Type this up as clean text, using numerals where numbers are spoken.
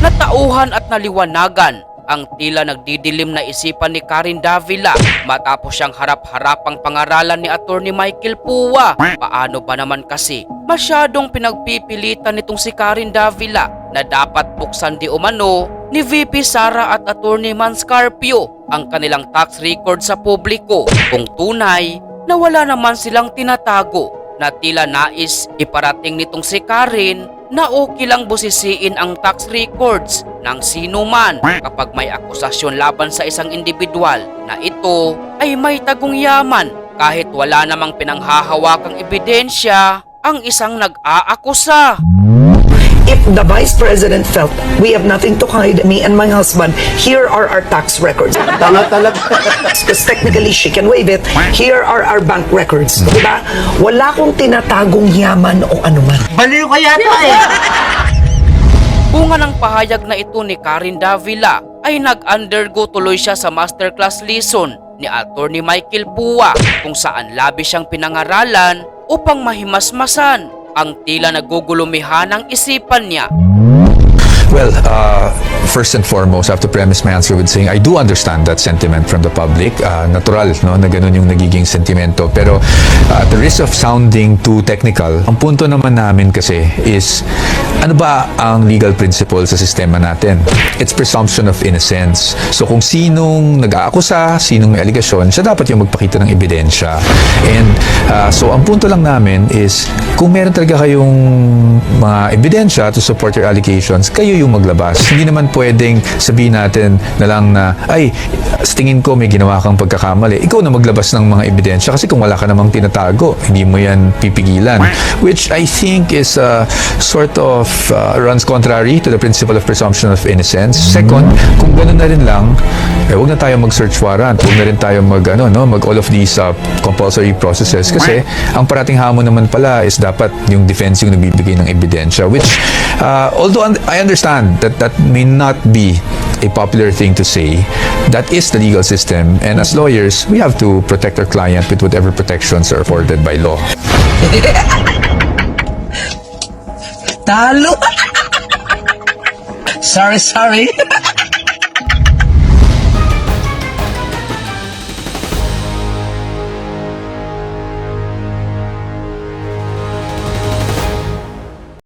Natauhan at naliwanagan ang tila nagdidilim na isipan ni Karen Davila matapos siyang harap-harapang pangaralan ni Attorney Michael Pua. Paano ba naman kasi masyadong pinagpipilitan nitong si Karen Davila na dapat buksan di umano ni VP Sara at Attorney Manscarpio ang kanilang tax record sa publiko kung tunay na wala naman silang tinatago, na tila nais iparating nitong si Karen na okay lang busisiin ang tax records ng sino man kapag may akusasyon laban sa isang individual na ito ay may tagong yaman kahit wala namang pinanghahawakang ebidensya ang isang nag-aakusa. If the Vice President felt we have nothing to hide, me and my husband, here are our tax records. Tama talaga. Because technically she can waive it. Here are our bank records. Diba? Wala kong tinatagong yaman o anuman. Baliw ka yata eh. Bunga ng pahayag na ito ni Karen Davila ay nag-undergo tuloy siya sa masterclass lesson ni Attorney Michael Pua kung saan labis siyang pinangaralan upang mahimasmasan ang tila nagugulumihan ng isipan niya. Well, first and foremost, I have to premise my answer with saying I do understand that sentiment from the public. Natural, no, na ganun yung nagiging sentimento. Pero at the risk of sounding too technical, ang punto naman namin kasi is, ano ba ang legal principle sa sistema natin? It's presumption of innocence. So kung sinong nag-aakusa, sinong may aligasyon, siya dapat yung magpakita ng ebidensya. And so ang punto lang namin is, kung meron talaga kayong mga ebidensya to support your allegations, kayo yung maglabas. Hindi naman pwedeng sabihin natin na lang na, ay, sa tingin ko may ginawa kang pagkakamali. Ikaw na maglabas ng mga ebidensya kasi kung wala ka namang tinatago, hindi mo yan pipigilan. Which I think is sort of runs contrary to the principle of presumption of innocence. Second, kung gano'n na rin lang, huwag na tayo mag-search warrant. Huwag na rin tayo mag all of these compulsory processes. Kasi ang parating hamon naman pala is dapat yung defense yung nagbibigay ng ebidensya. Which, although I understand that may not be a popular thing to say, that is the legal system, and as lawyers we have to protect our client with whatever protections are afforded by law. Talo! Sorry.